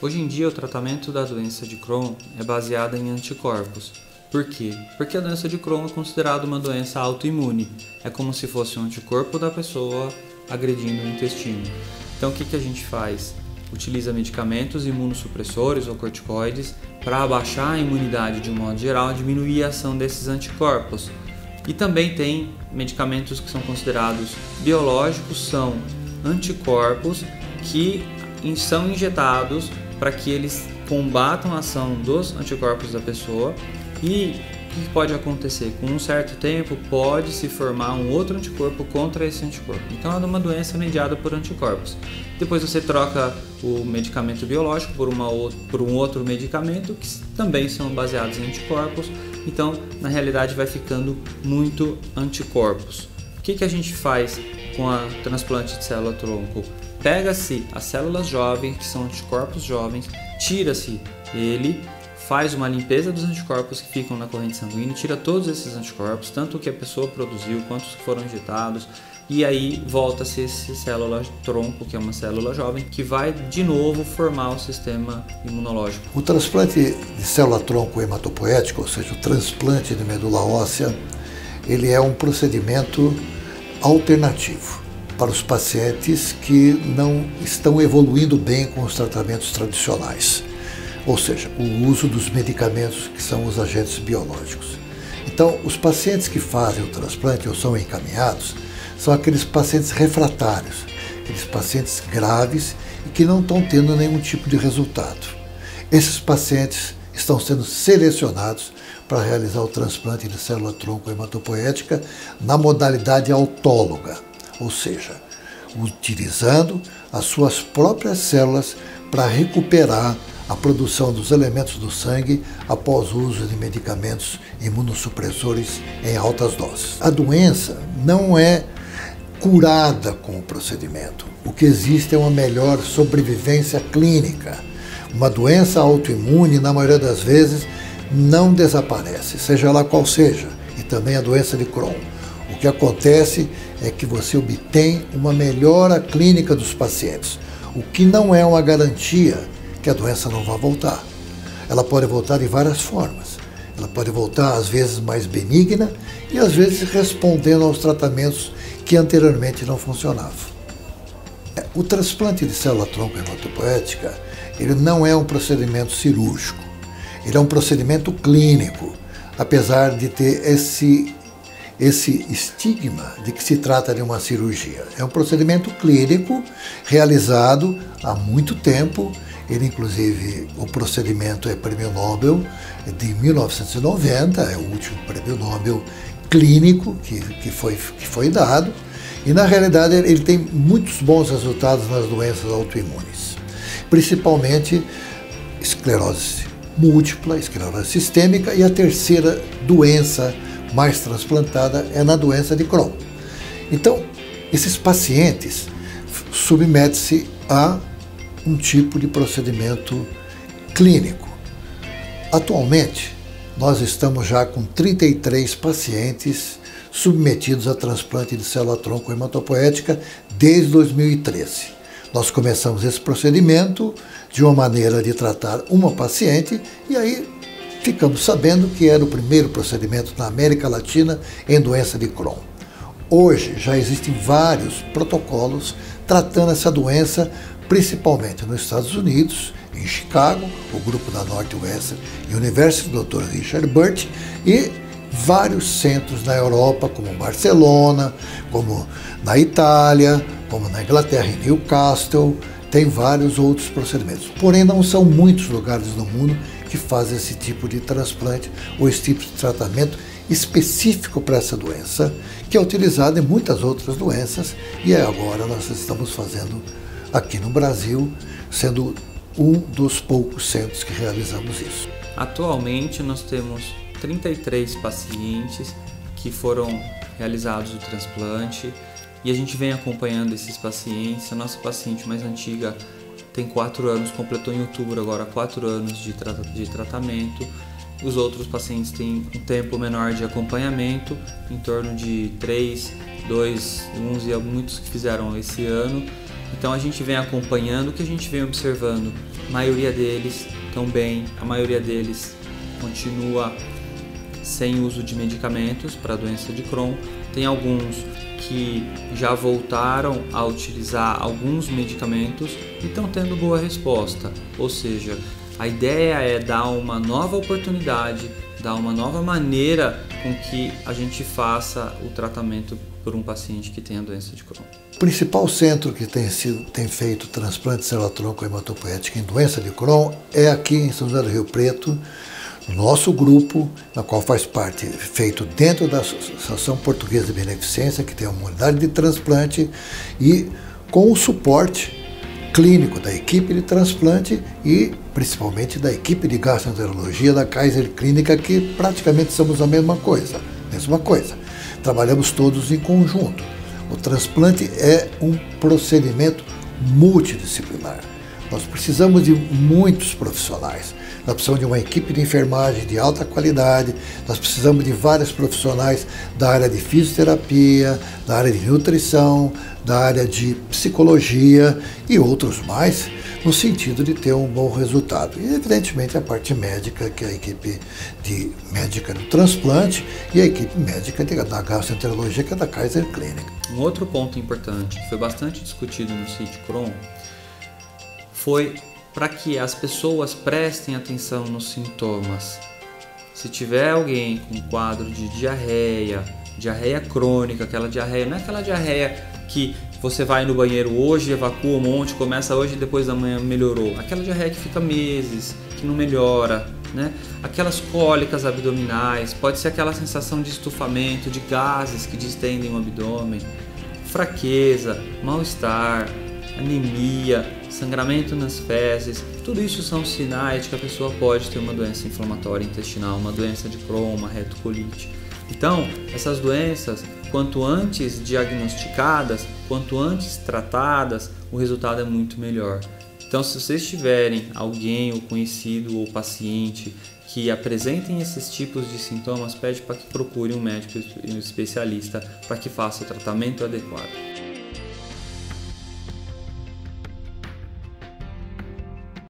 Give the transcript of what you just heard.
Hoje em dia, o tratamento da doença de Crohn é baseado em anticorpos. Por quê? Porque a doença de Crohn é considerada uma doença autoimune. É como se fosse um anticorpo da pessoa agredindo o intestino. Então, o que a gente faz? Utiliza medicamentos imunossupressores ou corticoides para abaixar a imunidade de um modo geral e diminuir a ação desses anticorpos. E também tem medicamentos que são considerados biológicos, são anticorpos que são injetados para que eles combatam a ação dos anticorpos da pessoa. E o que pode acontecer? Com um certo tempo pode se formar um outro anticorpo contra esse anticorpo. Então é uma doença mediada por anticorpos. Depois você troca o medicamento biológico por um outro medicamento que também são baseados em anticorpos. Então na realidade vai ficando muito anticorpos. O que a gente faz com a transplante de célula-tronco? Pega-se as células jovens, que são anticorpos jovens, tira-se ele, faz uma limpeza dos anticorpos que ficam na corrente sanguínea, tira todos esses anticorpos, tanto o que a pessoa produziu quanto os que foram injetados, e aí volta-se essa célula-tronco, que é uma célula jovem, que vai de novo formar o sistema imunológico. O transplante de célula-tronco hematopoética, ou seja, o transplante de medula óssea, ele é um procedimento alternativo para os pacientes que não estão evoluindo bem com os tratamentos tradicionais, ou seja, o uso dos medicamentos que são os agentes biológicos. Então, os pacientes que fazem o transplante ou são encaminhados são aqueles pacientes refratários, aqueles pacientes graves e que não estão tendo nenhum tipo de resultado. Esses pacientes estão sendo selecionados para realizar o transplante de célula-tronco hematopoética na modalidade autóloga, ou seja, utilizando as suas próprias células para recuperar a produção dos elementos do sangue após o uso de medicamentos imunossupressores em altas doses. A doença não é curada com o procedimento. O que existe é uma melhor sobrevivência clínica. Uma doença autoimune, na maioria das vezes, não desaparece, seja lá qual seja, e também a doença de Crohn. O que acontece é que você obtém uma melhora clínica dos pacientes, o que não é uma garantia que a doença não vai voltar. Ela pode voltar de várias formas. Ela pode voltar, às vezes, mais benigna e, às vezes, respondendo aos tratamentos que anteriormente não funcionavam. O transplante de célula-tronco hematopoética, ele não é um procedimento cirúrgico. Ele é um procedimento clínico, apesar de ter esse estigma de que se trata de uma cirurgia. É um procedimento clínico realizado há muito tempo. Ele, inclusive, o procedimento é prêmio Nobel de 1990, é o último prêmio Nobel clínico que foi dado, e na realidade ele tem muitos bons resultados nas doenças autoimunes, principalmente esclerose múltipla, esclerose sistêmica, e a terceira doença mais transplantada é na doença de Crohn. Então, esses pacientes submetem-se a um tipo de procedimento clínico. Atualmente, nós estamos já com 33 pacientes submetidos a transplante de célula-tronco hematopoética desde 2013. Nós começamos esse procedimento de uma maneira de tratar uma paciente e aí ficamos sabendo que era o primeiro procedimento na América Latina em doença de Crohn. Hoje já existem vários protocolos tratando essa doença, principalmente nos Estados Unidos, em Chicago, o grupo da Northwestern University, do Dr. Richard Burt, e vários centros na Europa, como Barcelona, como na Itália, como na Inglaterra, em Newcastle, tem vários outros procedimentos. Porém, não são muitos lugares no mundo que fazem esse tipo de transplante ou esse tipo de tratamento específico para essa doença, que é utilizado em muitas outras doenças, e agora nós estamos fazendo aqui no Brasil, sendo um dos poucos centros que realizamos isso. Atualmente nós temos 33 pacientes que foram realizados o transplante e a gente vem acompanhando esses pacientes. A nossa paciente mais antiga tem 4 anos, completou em outubro agora 4 anos de tratamento. Os outros pacientes têm um tempo menor de acompanhamento, em torno de 3, 2, uns e muitos que fizeram esse ano. Então a gente vem acompanhando, o que a gente vem observando, a maioria deles estão bem, a maioria deles continua sem uso de medicamentos para a doença de Crohn. Tem alguns que já voltaram a utilizar alguns medicamentos e estão tendo boa resposta. Ou seja, a ideia é dar uma nova oportunidade, dar uma nova maneira com que a gente faça o tratamento por um paciente que tem a doença de Crohn. O principal centro que tem feito transplante de célula-tronco hematopoética em doença de Crohn é aqui em São José do Rio Preto, no nosso grupo, na qual faz parte, feito dentro da Associação Portuguesa de Beneficência, que tem uma unidade de transplante, e com o suporte clínico da equipe de transplante e principalmente da equipe de gastroenterologia da Kaiser Clínica, que praticamente somos a mesma coisa. Trabalhamos todos em conjunto. O transplante é um procedimento multidisciplinar. Nós precisamos de muitos profissionais. Nós precisamos de uma equipe de enfermagem de alta qualidade, nós precisamos de vários profissionais da área de fisioterapia, da área de nutrição, da área de psicologia e outros mais, no sentido de ter um bom resultado. E, evidentemente, a parte médica, que é a equipe médica do transplante e a equipe médica da gastroenterologia, que é da Kaiser Clínica. Um outro ponto importante, que foi bastante discutido no CIT Crohn, foi para que as pessoas prestem atenção nos sintomas. Se tiver alguém com quadro de diarreia crônica, aquela diarreia, não é aquela diarreia que você vai no banheiro hoje, evacua um monte, começa hoje e depois da manhã melhorou. Aquela diarreia que fica meses, que não melhora, né? Aquelas cólicas abdominais, pode ser aquela sensação de estufamento, de gases que distendem o abdômen, fraqueza, mal-estar, anemia, sangramento nas fezes, tudo isso são sinais de que a pessoa pode ter uma doença inflamatória intestinal, uma doença de Crohn, uma retocolite. Então, essas doenças, quanto antes diagnosticadas, quanto antes tratadas, o resultado é muito melhor. Então, se vocês tiverem alguém, ou conhecido, ou paciente, que apresentem esses tipos de sintomas, pede para que procure um médico especialista para que faça o tratamento adequado.